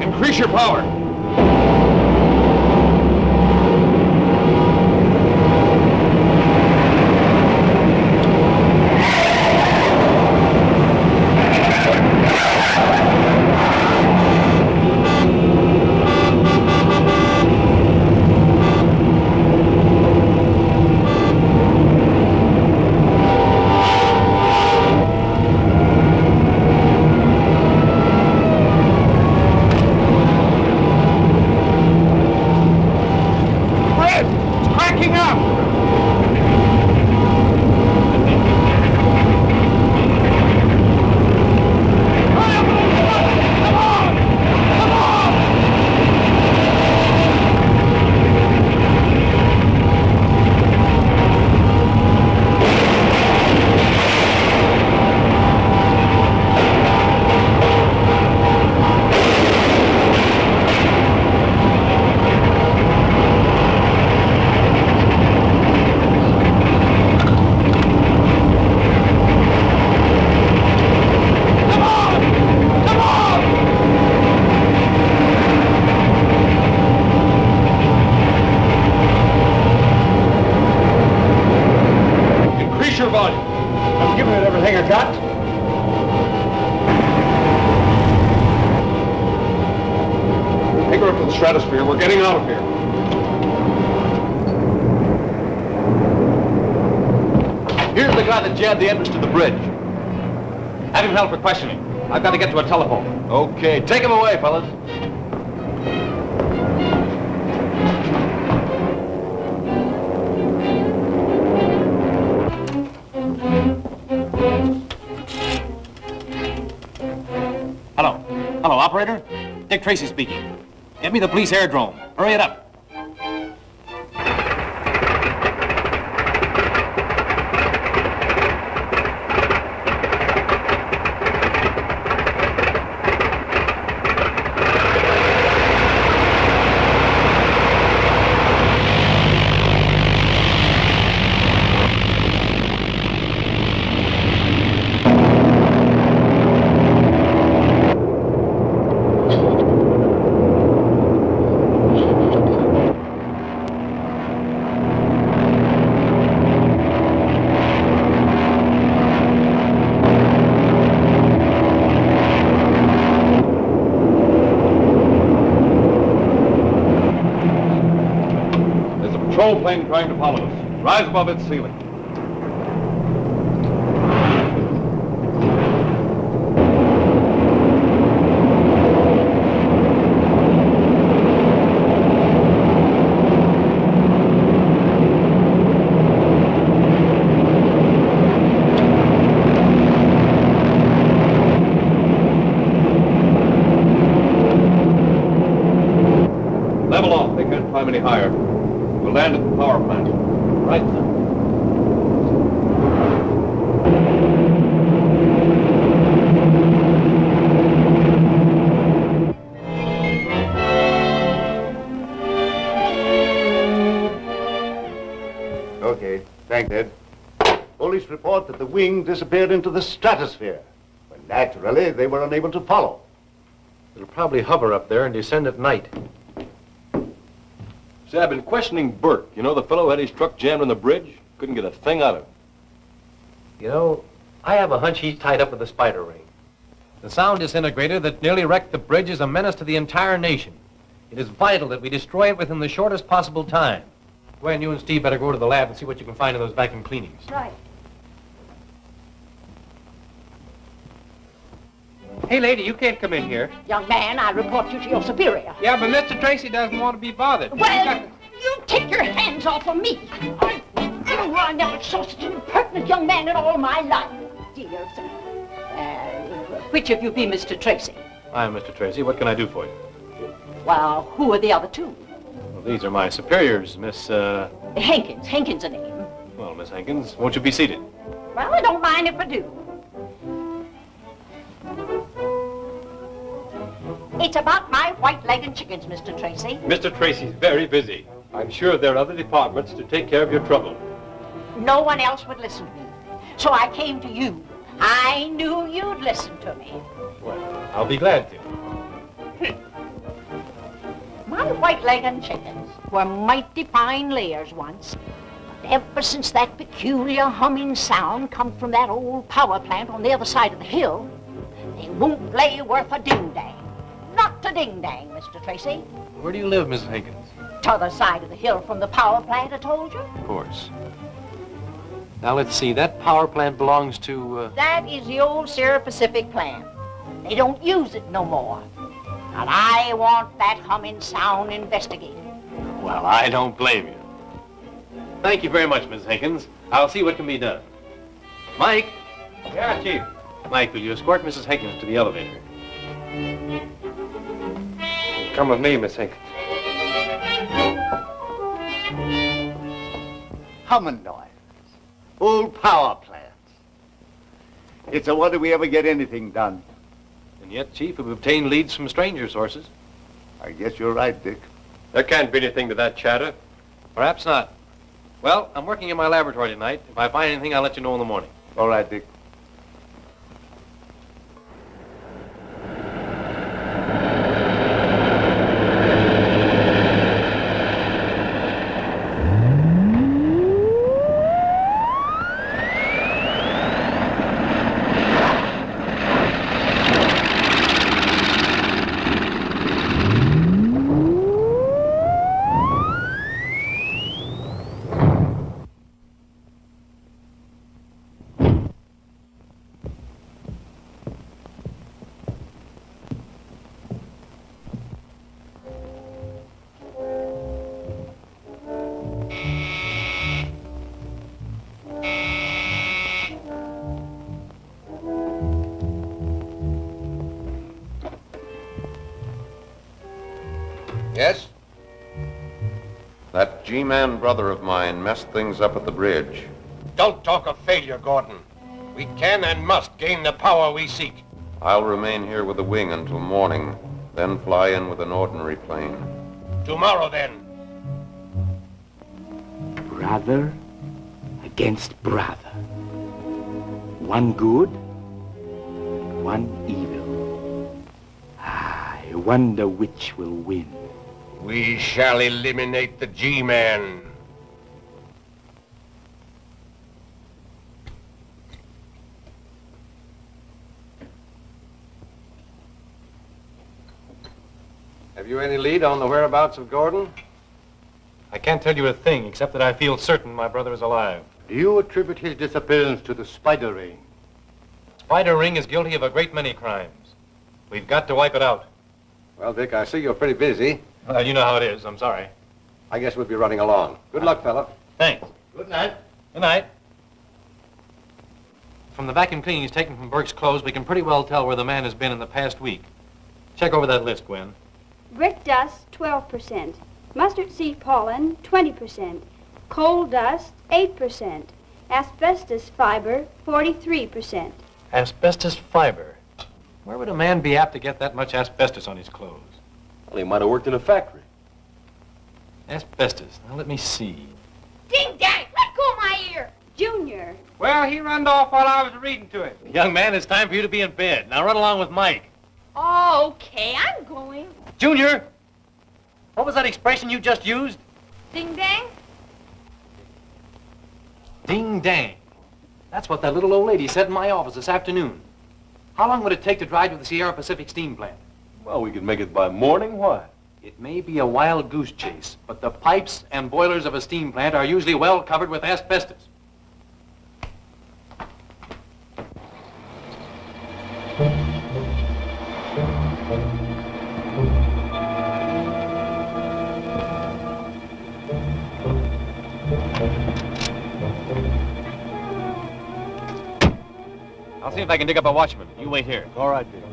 Increase your power. Stratosphere. We're getting out of here. Here's the guy that jammed the entrance to the bridge. Have him held for questioning. I've got to get to a telephone. Okay, take him away, fellas. Hello. Hello, operator. Dick Tracy speaking. Get me the police aerodrome. Hurry it up. patrol plane trying to follow us. Rise above its ceiling. Level off. They can't climb any higher. We'll land at the power plant. Right, sir. Okay, thanks, Ed. Police report that the wing disappeared into the stratosphere. But naturally, they were unable to follow. It'll probably hover up there and descend at night. Say, I've been questioning Burke. You know, the fellow who had his truck jammed on the bridge? Couldn't get a thing out of him. You know, I have a hunch he's tied up with a spider ring. The sound disintegrator that nearly wrecked the bridge is a menace to the entire nation. It is vital that we destroy it within the shortest possible time. Gwen, you and Steve better go to the lab and see what you can find in those vacuum cleanings. Right. Hey, lady, you can't come in here. Young man, I report you to your superior. Yeah, but Mr. Tracy doesn't want to be bothered. Well, you take your hands off of me. I never saw such an impertinent young man in all my life. Dear sir. Which of you be Mr. Tracy? I'm Mr. Tracy. What can I do for you? Well, who are the other two? Well, these are my superiors, Miss, Hankins. Hankins' a name. Well, Miss Hankins, won't you be seated? Well, I don't mind if I do. It's about my white leg and chickens, Mr. Tracy. Mr. Tracy's very busy. I'm sure there are other departments to take care of your trouble. No one else would listen to me. So I came to you. I knew you'd listen to me. Well, I'll be glad to. My white leg and chickens were mighty fine layers once. But ever since that peculiar humming sound come from that old power plant on the other side of the hill, they won't lay worth a ding-dang. Not a ding-dang, Mr. Tracy. Where do you live, Mrs. Hankins? T'other side of the hill from the power plant, I told you. Of course. Now, let's see. That power plant belongs to, That is the old Sierra Pacific plant. They don't use it no more. And I want that humming sound investigated. Well, I don't blame you. Thank you very much, Mrs. Hankins. I'll see what can be done. Mike? Yeah, Chief. Mike, will you escort Mrs. Hankins to the elevator? Come with me, Miss Hankins. Humming noise. Old power plants. It's a wonder we ever get anything done. And yet, Chief, we've obtained leads from stranger sources. I guess you're right, Dick. There can't be anything to that chatter. Perhaps not. Well, I'm working in my laboratory tonight. If I find anything, I'll let you know in the morning. All right, Dick. Yes? That G-man brother of mine messed things up at the bridge. Don't talk of failure, Gordon. We can and must gain the power we seek. I'll remain here with the wing until morning, then fly in with an ordinary plane. Tomorrow, then. Brother against brother. One good, one evil. I wonder which will win. We shall eliminate the G-Man. Have you any lead on the whereabouts of Gordon? I can't tell you a thing, except that I feel certain my brother is alive. Do you attribute his disappearance to the spider ring? Spider Ring is guilty of a great many crimes. We've got to wipe it out. Well, Dick, I see you're pretty busy. Well, you know how it is. I'm sorry. I guess we'll be running along. Good luck, fella. Thanks. Good night. Good night. From the vacuum cleanings taken from Burke's clothes, we can pretty well tell where the man has been in the past week. Check over that list, Gwen. Brick dust, 12%. Mustard seed pollen, 20%. Coal dust, 8%. Asbestos fiber, 43%. Asbestos fiber. Where would a man be apt to get that much asbestos on his clothes? Well, he might have worked in a factory. Asbestos. Now, let me see. Ding dang! Let go of my ear! Junior. Well, he runned off while I was reading to him. Young man, it's time for you to be in bed. Now run along with Mike. Oh, okay, I'm going. Junior! What was that expression you just used? Ding dang? Ding dang. That's what that little old lady said in my office this afternoon. How long would it take to drive to the Sierra Pacific steam plant? Well, we could make it by morning. Why? It may be a wild goose chase, but the pipes and boilers of a steam plant are usually well covered with asbestos. I'll see if I can dig up a watchman. You wait here. All right, Dick.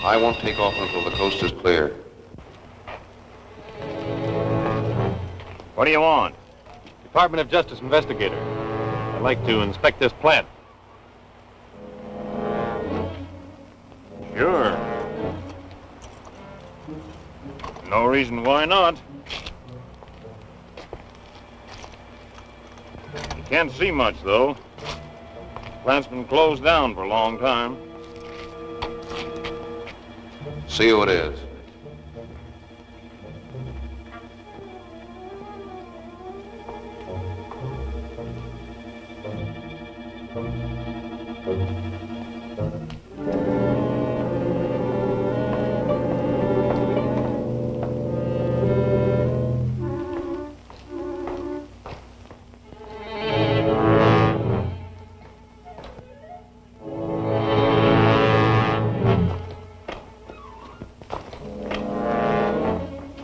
I won't take off until the coast is clear. What do you want? Department of Justice investigator. I'd like to inspect this plant. Sure. No reason why not. You can't see much, though. Plant's been closed down for a long time. See who it is.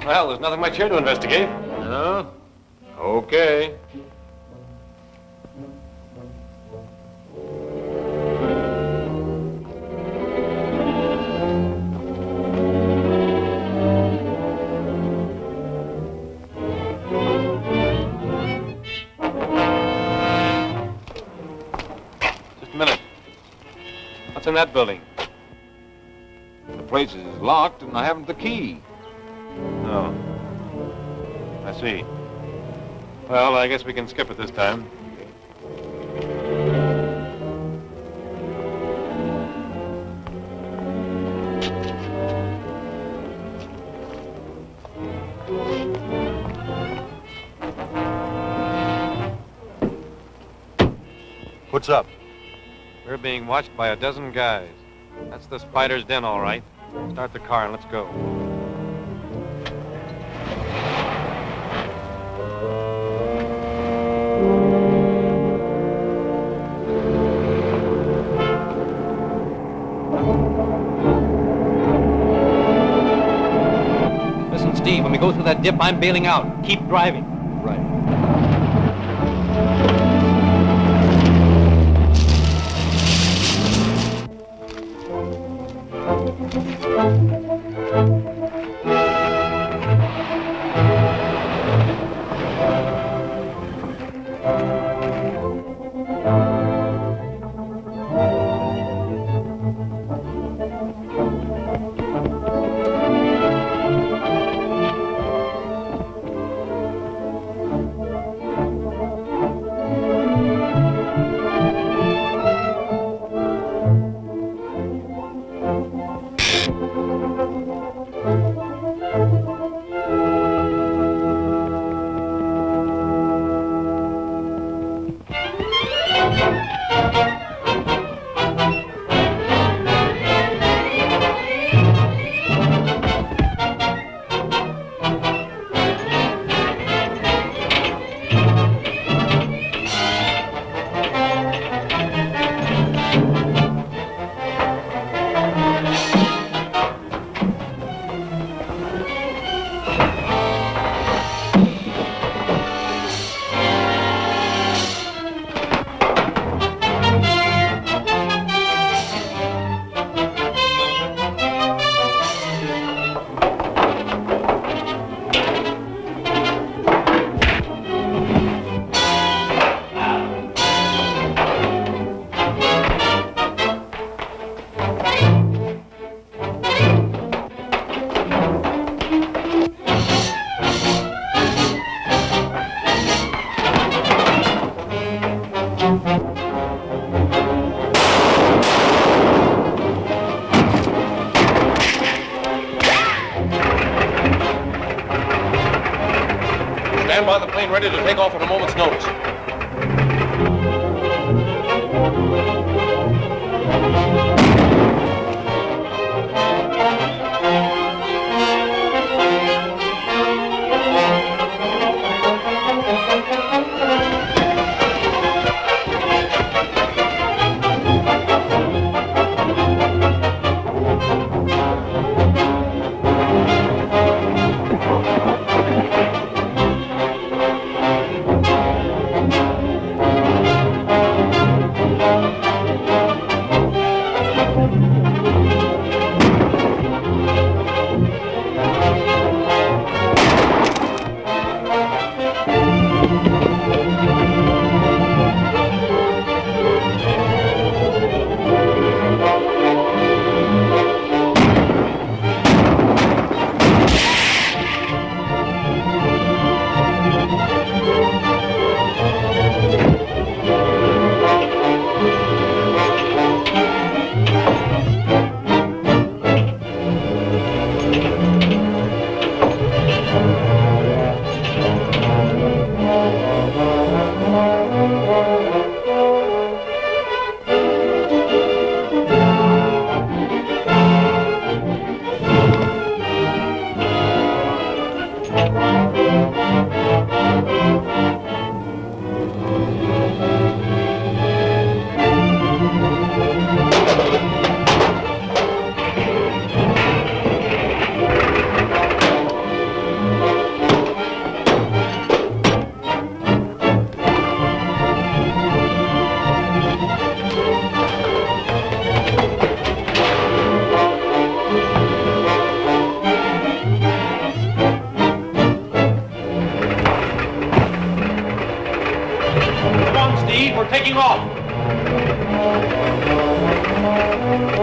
Well, there's nothing much here to investigate. No? Okay. Just a minute. What's in that building? The place is locked and I haven't the key. Oh. I see. Well, I guess we can skip it this time. What's up? We're being watched by a dozen guys. That's the spider's den, all right. Start the car and let's go. Listen, Steve, when we go through that dip, I'm bailing out. Keep driving. Right. take off at a moment's notice. Taking off.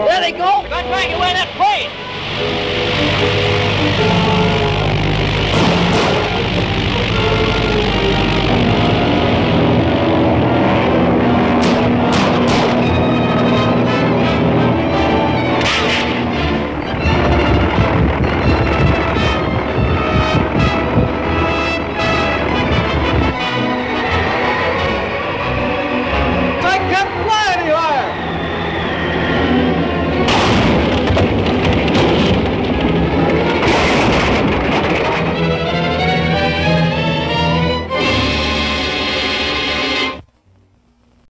There they go. They're trying to wear that plane.